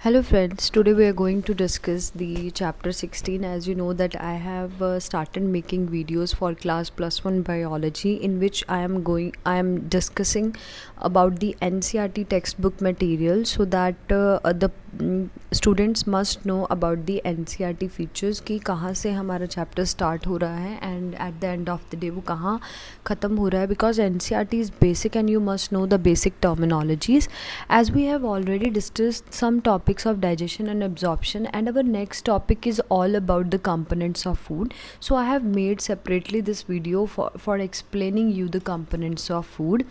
Hello friends, today we are going to discuss the chapter 16. As you know that I have started making videos for class plus 1 biology, in which I am discussing about the NCERT textbook material, so that the students must know about the NCERT features कि कहाँ से हमारा chapter start हो रहा है and at the end of the day वो कहाँ ख़त्म हो रहा है, because NCERT is basic and you must know the basic terminologies. As we have already discussed some topics of digestion and absorption, and our next topic is all about the components of food. So I have made separately this video for explaining you the components of food.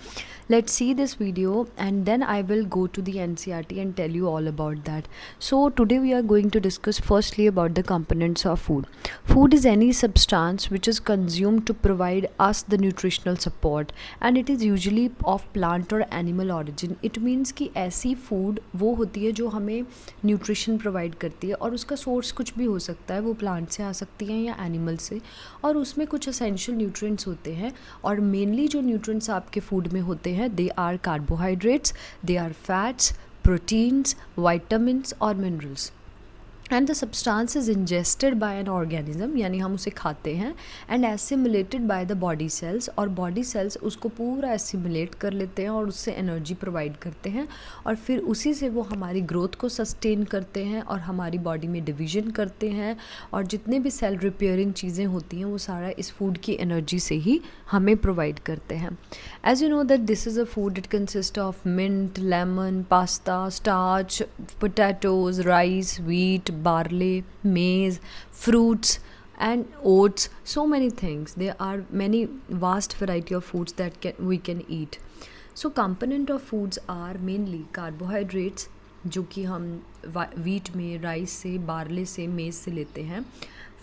Let's see this video and then I will go to the NCERT and tell you all about that. So today we are going to discuss firstly about the components of food. Food is any substance which is consumed to provide us the nutritional support, and it is usually of plant or animal origin. It means कि ऐसी food वो होती है जो हमें nutrition provide करती है, और उसका सोर्स कुछ भी हो सकता है, वो प्लांट से आ सकती है या एनिमल से, और उसमें कुछ असेंशियल न्यूट्रिएंट्स होते हैं. और मेनली जो न्यूट्रिएंट्स आपके फूड में होते हैं, they are carbohydrates, they are fats, proteins, vitamins और minerals. And the substance is ingested by an organism, यानी हम उसे खाते हैं, and assimilated by the body cells, और बॉडी सेल्स उसको पूरा एसिमुलेट कर लेते हैं और उससे एनर्जी प्रोवाइड करते हैं, और फिर उसी से वो हमारी ग्रोथ को सस्टेन करते हैं और हमारी बॉडी में डिवीजन करते हैं, और जितने भी सेल रिपेयरिंग चीज़ें होती हैं वो सारा इस फूड की एनर्जी से ही हमें प्रोवाइड करते हैं. As you know that this is a food, it consist of mint, lemon, pasta, starch, potatoes, rice, wheat, barley, maize, fruits and oats, so many things. There are many vast variety of foods that we can eat. So component of foods are mainly carbohydrates, जो कि हम wheat में, rice से, barley से, मेज से लेते हैं.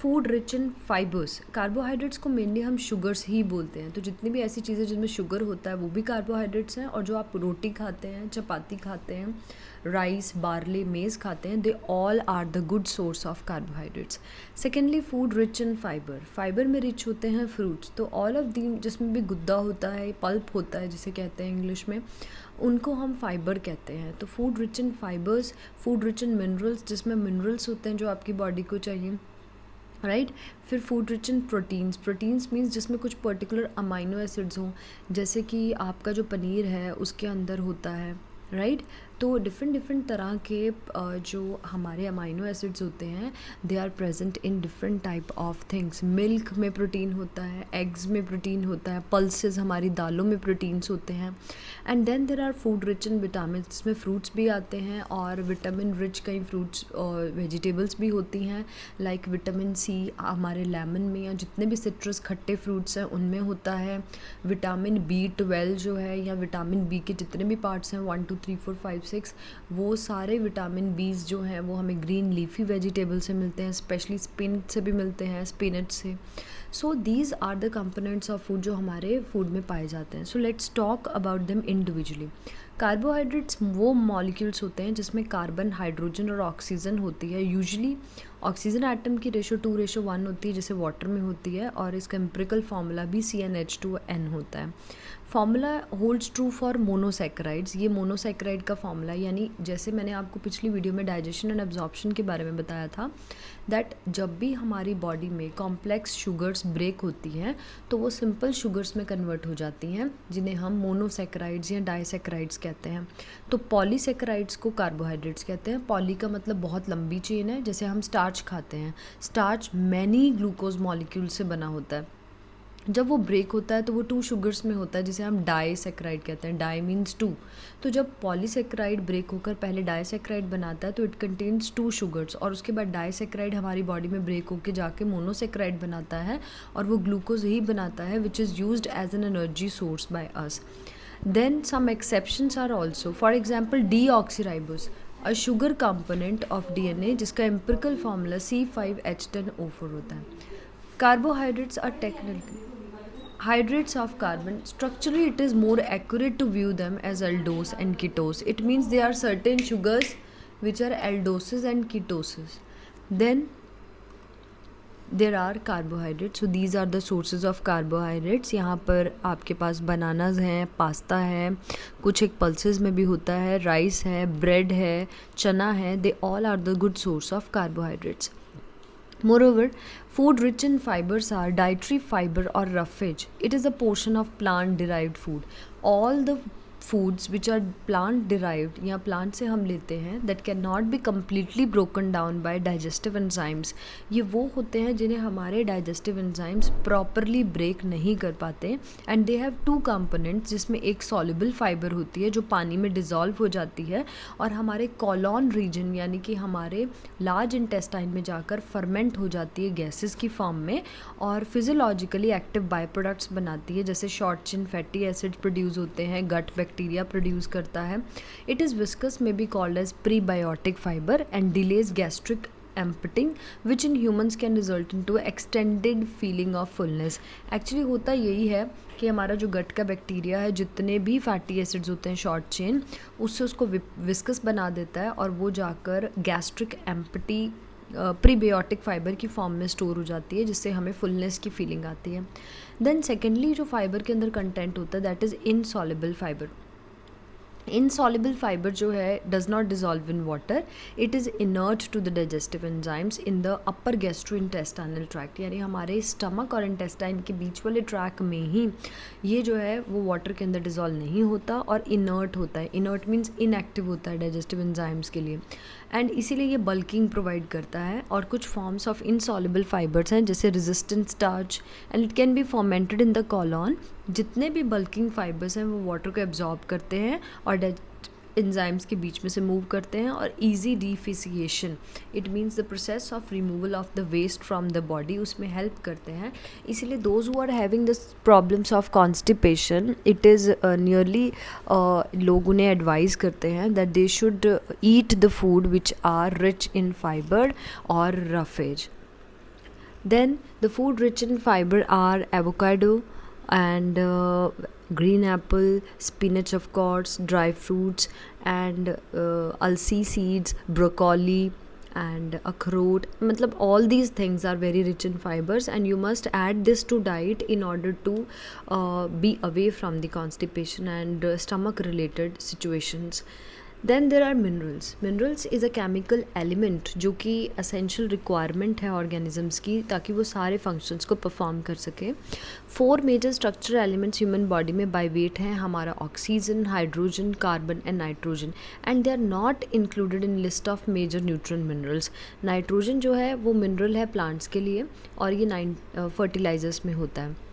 फूड रिच इन फाइबर्स, कार्बोहाइड्रेट्स को मेनली हम शुगर्स ही बोलते हैं, तो जितनी भी ऐसी चीज़ें जिनमें शुगर होता है वो भी कार्बोहाइड्रेट्स हैं. और जो आप रोटी खाते हैं, चपाती खाते हैं, राइस, बार्ले, मेज़ खाते हैं, they all are the good source of carbohydrates. Secondly food rich in fibre, fibre में रिच होते हैं फ्रूट्स, तो ऑल ऑफ दी जिसमें भी गुद्दा होता है, पल्प होता है जिसे कहते हैं इंग्लिश में, उनको हम फाइबर कहते हैं. तो फूड रिच इन फाइबर्स, फूड रिच इन मिनरल्स, जिसमें मिनरल्स होते हैं जो आपकी बॉडी को चाहिए, राइट. फिर फूड रिच इन प्रोटीन्स, प्रोटीन्स मीन्स जिसमें कुछ पर्टिकुलर अमाइनो एसिड्स हों, जैसे कि आपका जो पनीर है उसके अंदर होता है, राइट. तो डिफरेंट तरह के जो हमारे अमाइनो एसिड्स होते हैं, they are present in different type of things. Milk में प्रोटीन होता है, एग्स में प्रोटीन होता है, पल्सेस हमारी दालों में प्रोटीन्स होते हैं. And then there are food rich in vitamin, इसमें फ्रूट्स भी आते हैं, और विटामिन रिच कई फ्रूट्स और वेजिटेबल्स भी होती हैं, लाइक विटामिन सी हमारे लेमन में, या जितने भी सिट्रस खट्टे फ्रूट्स हैं उनमें होता है. विटामिन B12 जो है, या विटामिन बी के जितने भी पार्ट्स हैं 1 2 3 4 5 6, वो सारे विटामिन बीज जो हैं वो हमें ग्रीन लीफी वेजिटेबल से मिलते हैं, स्पेशली स्पिनच से भी मिलते हैं, स्पिनच से. So these are the components of food जो हमारे फूड में पाए जाते हैं. So let's talk about them individually. Carbohydrates वो मॉलिक्यूल्स होते हैं जिसमें कार्बन, हाइड्रोजन और ऑक्सीजन होती है. यूजुअली ऑक्सीजन एटम की रेशो 2:1 होती है, जैसे वाटर में होती है, और इसका एम्पिरिकल फार्मूला भी CnH2n होता है. Formula holds true for monosaccharides, ये मोनोसैकेराइड का फार्मूला, यानी जैसे मैंने आपको पिछली वीडियो में डाइजेशन एंड एब्जॉर्प्शन के बारे में बताया था, दैट जब भी हमारी बॉडी में कॉम्प्लेक्स शुगर्स ब्रेक होती हैं तो वो सिंपल शुगर्स में कन्वर्ट हो जाती हैं, जिन्हें हम मोनोसैकेराइड्स या डाइसैकेराइड्स कहते हैं. तो पॉलीसैकेराइड्स को कार्बोहाइड्रेट्स कहते हैं. पॉली का मतलब बहुत लंबी चेन है, जैसे हम स्टार्च खाते हैं, स्टार्च मैनी ग्लूकोज मॉलिक्यूल से बना होता है. जब वो ब्रेक होता है तो वो 2 शुगर्स में होता है, जिसे हम डाइसैकेराइड कहते हैं. Di means 2. तो जब पॉलीसैकेराइड ब्रेक होकर पहले डाइसैकेराइड बनाता है तो इट कंटेन्स 2 शुगर्स, और उसके बाद डाइसैकेराइड हमारी बॉडी में ब्रेक होकर जाके मोनोसैकेराइड बनाता है, और वो ग्लूकोज ही बनाता है, which is used as an energy source by us. Then some exceptions are also, for example deoxyribose, a sugar component of DNA जिसका empirical formula C5H10O4 होता है. Carbohydrates are technically hydrates of carbon. Structurally it is more accurate to view them as aldose and ketose. It means there are certain sugars which are aldoses and ketoses. Then there are carbohydrates, so these are the sources of carbohydrates. यहाँ पर आपके पास bananas हैं, pasta है, कुछ एक pulses में भी होता है, राइस है, ब्रेड है, चना है, they all are the good source of carbohydrates. Moreover, food rich in fibers are dietary fiber or roughage. It is a portion of plant derived food. All the foods which are plant derived या plant से हम लेते हैं that cannot be completely broken down by digestive enzymes, ये वो होते हैं जिन्हें हमारे digestive enzymes properly break नहीं कर पाते. And they have two components, जिसमें एक soluble fiber होती है जो पानी में dissolve हो जाती है और हमारे colon region यानी कि हमारे large intestine में जाकर ferment हो जाती है gases की form में और physiologically active byproducts बनाती है, जैसे short chain fatty acids produce होते हैं, gut bacteria produce करता है. It is viscous, may be called as prebiotic fiber and delays gastric emptying, which in humans can result into extended feeling of fullness. Actually होता यही है कि हमारा जो गट का बैक्टीरिया है, जितने भी फैटी एसिड्स होते हैं शॉर्ट चेन, उससे उसको विस्कस बना देता है और वो जाकर गैस्ट्रिक एम्पटी प्रीबायोटिक फाइबर की फॉर्म में स्टोर हो जाती है, जिससे हमें फुलनेस की फीलिंग आती है. देन सेकेंडली जो फाइबर के अंदर कंटेंट होता है that is insoluble fibre. Insoluble fibre जो है does not dissolve in water, it is inert to the digestive enzymes in the upper gastrointestinal tract, यानी हमारे स्टमक और इंटेस्टाइन के बीच वाले ट्रैक में ही ये जो है वो वाटर के अंदर डिजॉल्व नहीं होता और इनर्ट होता है. इनर्ट मीन्स इनएक्टिव होता है डाइजेस्टिव एंजाइम्स के लिए, एंड इसीलिए ये बल्किंग प्रोवाइड करता है. और कुछ फॉर्म्स ऑफ इनसॉल्युबल फाइबर्स हैं जैसे resistant starch and it can be fermented in the colon. जितने भी बल्किंग फाइबर्स हैं वो वाटर को एब्जॉर्ब करते हैं और एंजाइम्स के बीच में से मूव करते हैं. और easy defecation, it means the process of removal of the waste from the body, उसमें हेल्प करते हैं. इसीलिए those who are having this problems of constipation, it is nearly लोग उन्हें एडवाइज़ करते हैं that they should eat the food which are rich in fibre और roughage. Then the food rich in fiber are avocado and green apple, spinach of course, dry fruits and alsi seeds, broccoli and akhroot. मतलब all these things are very rich in fibers and you must add this to diet in order to be away from the constipation and stomach related situations. Then there are minerals. Minerals is a chemical element जो कि essential requirement है organisms की ताकि वो सारे functions को perform कर सके. 4 major structural elements human body में by weight हैं हमारा oxygen, hydrogen, carbon and nitrogen, and they are not included in list of major nutrient minerals. Nitrogen जो है वो मिनरल है प्लांट्स के लिए और ये फर्टिलाइजर्स में होता है.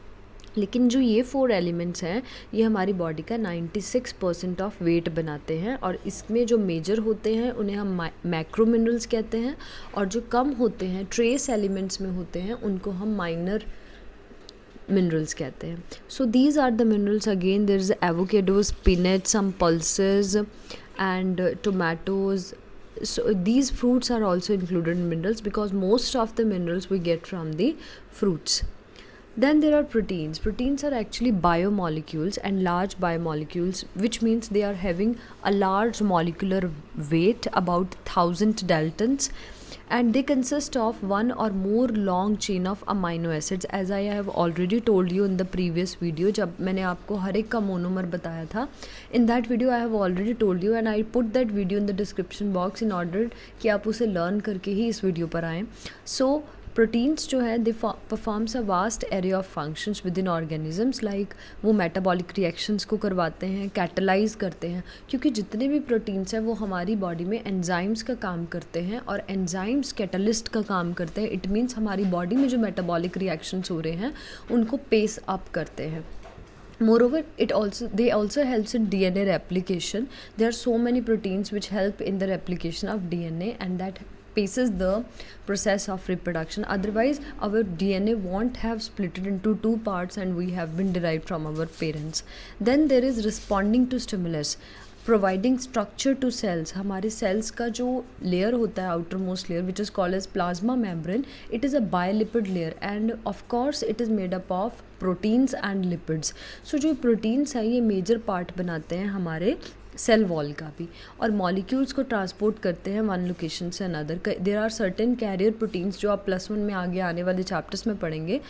लेकिन जो ये 4 एलिमेंट्स हैं ये हमारी बॉडी का 96% ऑफ वेट बनाते हैं और इसमें जो मेजर होते हैं उन्हें हम मैक्रो मिनरल्स कहते हैं और जो कम होते हैं ट्रेस एलिमेंट्स में होते हैं उनको हम माइनर minerals कहते हैं. So these are the minerals. Again there is avocado, spinach, some pulses and tomatoes. So these fruits are also included in minerals because most of the minerals we get from the fruits. Then there are proteins. Proteins are actually biomolecules and large biomolecules, which means they are having a large molecular weight, about 1000 daltons, and they consist of one or more long chain of amino acids. As I have already told you in the previous video, जब मैंने आपको हर एक का monomer बताया था, in that video I have already told you and I put that video in the description box in order कि आप उसे learn करके ही इस video पर आएँ. So प्रोटीन्स जो है they performs a vast area of functions within organisms, like वो मेटाबॉलिक रिएक्शंस को करवाते हैं, कैटलाइज करते हैं, क्योंकि जितने भी प्रोटीन्स हैं वो हमारी बॉडी में एंजाइम्स का काम करते हैं और एंजाइम्स कैटलिस्ट का काम करते हैं. इट मीन्स हमारी बॉडी में जो मेटाबॉलिक रिएक्शंस हो रहे हैं उनको पेस अप करते हैं. Moreover, they also helps in DNA replication. There are so many proteins which help in the replication of DNA and that paces the process of reproduction. Otherwise our DNA won't have split into 2 parts and we have been derived from our parents. Then there is responding to stimulus, providing structure to cells. हमारे cells का जो layer होता है outermost layer which is called as plasma membrane, it is a bilipid layer and of course it is made up of proteins and lipids. So जो proteins हैं ये major part बनाते हैं हमारे सेल वॉल का भी, और molecules को ट्रांसपोर्ट करते हैं वन लोकेशन से another. There are certain carrier proteins जो आप +1 में आगे आने वाले चैप्टर्स में पढ़ेंगे,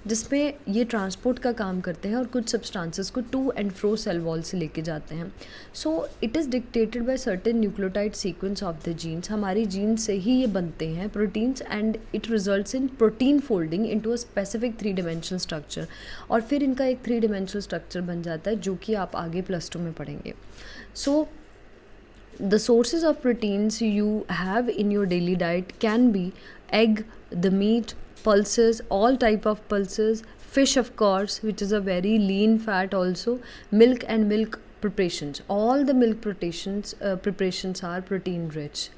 जिसमें ये ट्रांसपोर्ट का काम करते हैं और कुछ सब्सटेंसेस को to and fro cell wall से लेके जाते हैं. So it is dictated by certain nucleotide sequence of the genes. हमारी जीन्स से ही ये बनते हैं proteins, and it results in protein folding into a specific 3 dimensional structure, और फिर इनका एक 3 dimensional स्ट्रक्चर बन जाता है जो कि आप आगे +2 में पढ़ेंगे. So the sources of proteins you have in your daily diet can be egg, the meat, pulses, all type of pulses, fish of course, which is a very lean fat also, milk and milk preparations. All the milk preparations are protein rich.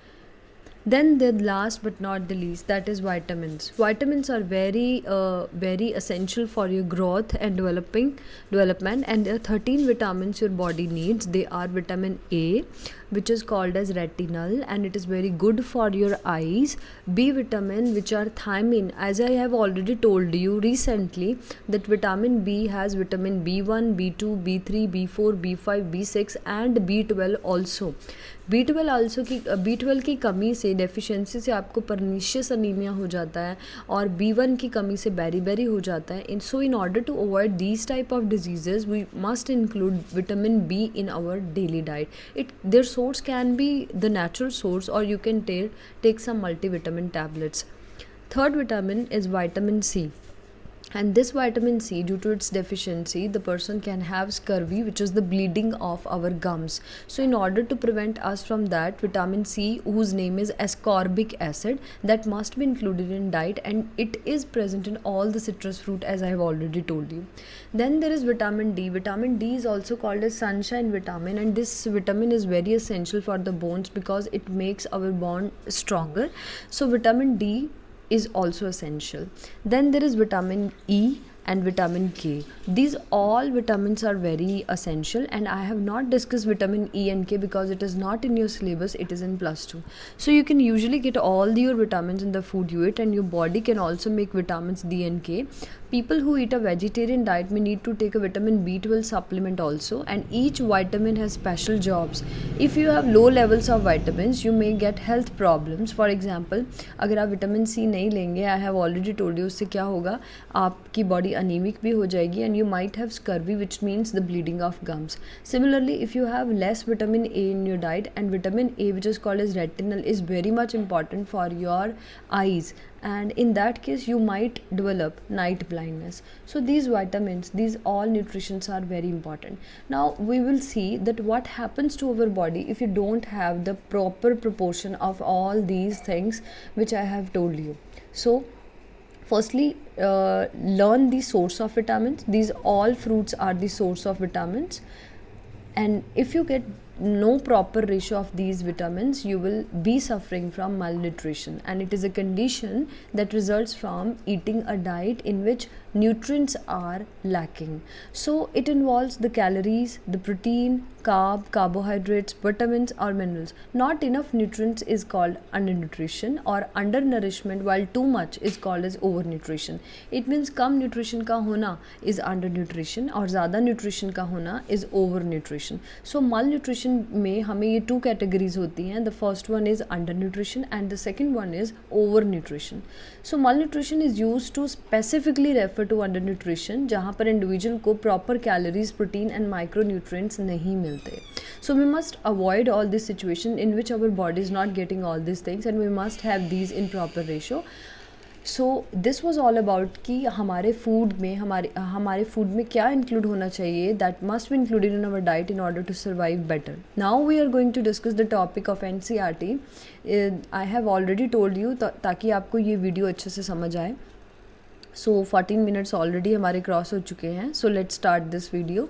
Then the last but not the least, that is vitamins. Vitamins are very essential for your growth and development, and there are 13 vitamins your body needs. They are vitamin A, which is called as retinol, and it is very good for your eyes. B vitamin, which are thiamine. As I have already told you recently, that vitamin B has vitamin B1, B2, B3, B4, B5, B6 and B12 also. B12 की कमी से, deficiency से आपको pernicious anaemia हो जाता है, और B1 की कमी से बेरी हो जाता है. So in order to avoid these type of diseases we must include vitamin B in our daily diet. Their source can be the natural source, or you can take some multivitamin tablets. Third vitamin is vitamin C, and this vitamin C, due to its deficiency, the person can have scurvy, which is the bleeding of our gums. So in order to prevent us from that, vitamin C, whose name is ascorbic acid, that must be included in diet, and it is present in all the citrus fruit, as I have already told you. Then there is vitamin D. Vitamin D is also called as sunshine vitamin, and this vitamin is very essential for the bones because it makes our bone stronger. So vitamin D is also essential. Then there is vitamin E and vitamin K. These all vitamins are very essential, and I have not discussed vitamin E and K because it is not in your syllabus, it is in +2. So you can usually get all your vitamins in the food you eat, and your body can also make vitamins D and K. People who eat a vegetarian diet may need to take a vitamin B12 supplement also, and each vitamin has special jobs. If you have low levels of vitamins, you may get health problems. For example, अगर आप vitamin C नहीं लेंगे, I have already told you, उससे क्या होगा, आपकी body anemic भी हो जाएगी, and you might have scurvy, which means the bleeding of gums. Similarly, if you have less vitamin A in your diet, and vitamin A, which is called as retinol, is very much important for your eyes, and in that case you might develop night blindness. So these vitamins, these all nutritions are very important. Now we will see that what happens to our body if you don't have the proper proportion of all these things which I have told you. So firstly, learn the source of vitamins. These all fruits are the source of vitamins, and if you get no proper ratio of these vitamins, you will be suffering from malnutrition, and it is a condition that results from eating a diet in which nutrients are lacking. So it involves the calories, the protein, carbohydrates, vitamins or minerals. Not enough nutrients is called undernutrition, or undernourishment, while too much is called as overnutrition. It means come nutrition का होना is undernutrition, और ज़्यादा nutrition का होना is overnutrition. So malnutrition में हमें ये 2 categories होती हैं. The first one is undernutrition and the second one is overnutrition. So malnutrition is used to specifically refer to undernutrition, जहाँ पर individual को proper calories, protein and micronutrients नहीं मिलते. So we must avoid all this situation in which our body is not getting all these things, and we must have these in proper ratio. So this was all about कि हमारे food में क्या include होना चाहिए, that must be included in our diet in order to survive better. Now we are going to discuss the topic of NCERT. I have already told you, ताकि आपको ये video अच्छे से समझ आए. सो 14 मिनट्स ऑलरेडी हमारे cross हो चुके हैं. So let's start this video.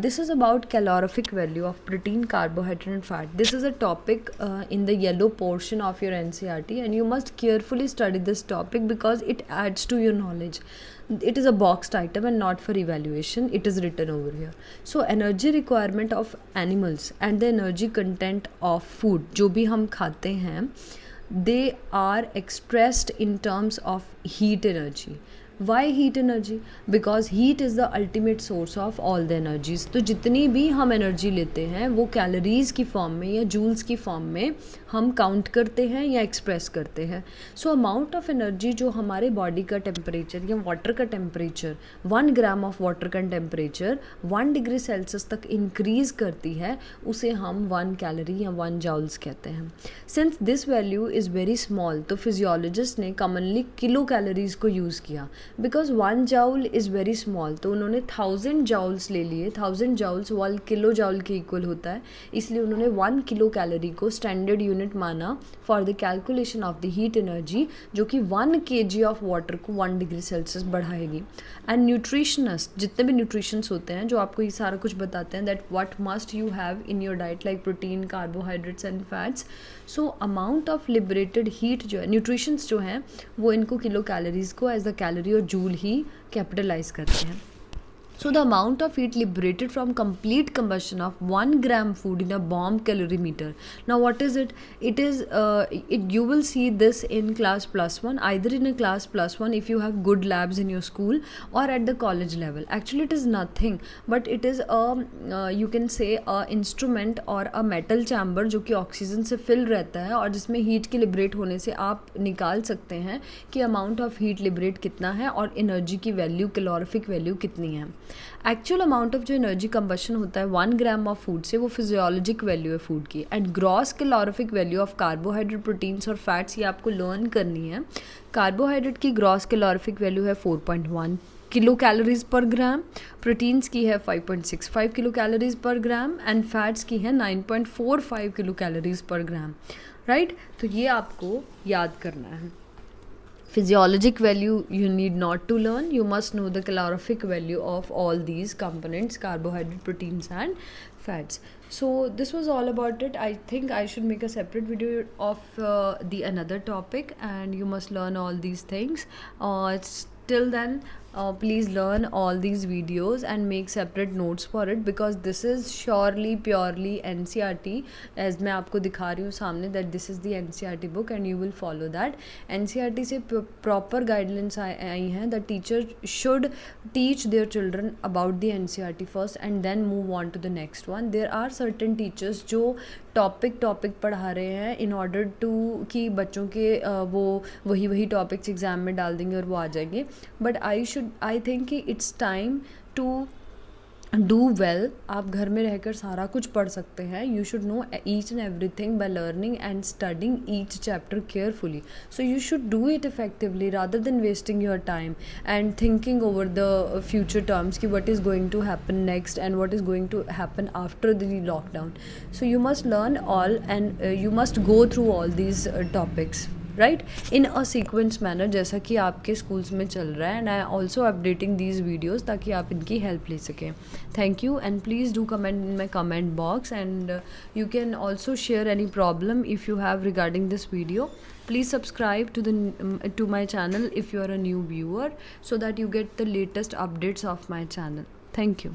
This is about calorific value of protein, carbohydrate and fat. This is a topic in the yellow portion of your NCERT, and you must carefully study this topic because it adds to your knowledge. It is a boxed item and not for evaluation. It is written over here. So energy requirement of animals and the energy content of food, जो भी हम खाते हैं, they are expressed in terms of heat energy. Why heat energy? Because heat is the ultimate source of all the energies. तो जितनी भी हम energy लेते हैं वो कैलोरीज की फॉर्म में या जूल्स की फॉर्म में हम काउंट करते हैं या एक्सप्रेस करते हैं। सो अमाउंट ऑफ एनर्जी जो हमारे बॉडी का टेम्परेचर या वाटर का टेम्परेचर 1 ग्राम ऑफ वाटर का टेम्परेचर 1 डिग्री सेल्सियस तक इंक्रीज करती है, उसे हम 1 कैलोरी या 1 जाउल्स कहते हैं। Since this value is very small, तो फिजियोलॉजिस्ट ने कॉमनली किलो कैलोरीज को यूज़ किया। Because 1 joule is very small, तो उन्होंने 1000 जाउल्स ले लिए। 1000 जाउल्स 1 किलो जाउल के इक्वल होता है, इसलिए उन्होंने 1 किलो कैलोरी को स्टैंडर्ड यूनिट माना for the calculation of the heat energy, जो कि 1 kg ऑफ वाटर को 1 डिग्री सेल्सियस बढ़ाएगी। एंड न्यूट्रिशनिस्ट, जितने भी न्यूट्रिशंस होते हैं जो आपको ये सारा कुछ बताते हैं that what must you have in your diet like protein, carbohydrates and fats. So amount of liberated heat जो है, न्यूट्रिशंस जो हैं वो इनको किलो कैलोरीज को एज द कैलोरी और जूल ही कैपिटलाइज करते हैं। So the amount of heat liberated from complete combustion of 1 gram food in a bomb calorimeter. Now what is it? It is you will see this in class +1, either in a class +1 if you have good labs in your school, or at the college level. Actually it is nothing but it is a you can say a instrument or a metal chamber जो कि oxygen से fill रहता है और जिसमें heat के liberate होने से आप निकाल सकते हैं कि अमाउंट ऑफ हीट लिबरेट कितना है और एनर्जी की वैल्यू, कैलोरिफिक वैल्यू कितनी है। एक्चुअल अमाउंट ऑफ जो एनर्जी कंबशन होता है 1 ग्राम ऑफ फूड से, वो फिजियोलॉजिक वैल्यू है फूड की। And gross calorific value of carbohydrate, proteins और फैट्स, ये आपको लर्न करनी है। कार्बोहाइड्रेट की ग्रॉस कैलोरिफिक वैल्यू है 4.1 किलो कैलोरीज पर ग्राम, प्रोटीन्स की है 5.65 किलो कैलोरीज पर ग्राम एंड फैट्स की है 9.45 किलो कैलोरीज पर ग्राम, राइट। तो ये आपको याद करना है। Physiologic value you need not to learn, you must know the calorific value of all these components, carbohydrate, proteins and fats. So this was all about it. I think I should make a separate video of the another topic, and you must learn all these things. Till then please learn all these videos and make separate notes for it, because this is surely purely NCERT, as मैं आपको दिखा रही हूँ सामने that this is the NCERT book and you will follow that. NCERT से proper guidelines आई हैं that teacher should teach their children about the NCERT first and then move on to the next one. There are certain teachers जो topic पढ़ा रहे हैं इन order to कि बच्चों के वो वही टॉपिक्स एग्ज़ाम में डाल देंगे और वो आ जाएंगे, बट आई थिंक कि it's time to do well. आप घर में रहकर सारा कुछ पढ़ सकते हैं। You should know each and everything by learning and studying each chapter carefully. So you should do it effectively rather than wasting your time and thinking over the future terms कि what is going to happen next and what is going to happen after the lockdown. So you must learn all and you must go through all these topics, right, in a sequence manner, जैसा कि आपके schools में चल रहा है। And I also updating these videos ताकि आप इनकी हेल्प ले सकें। Thank you and please do comment in my comment box and you can also share any problem if you have regarding this video. Please subscribe to my channel if you are a new viewer so that you get the latest updates of my channel. Thank you.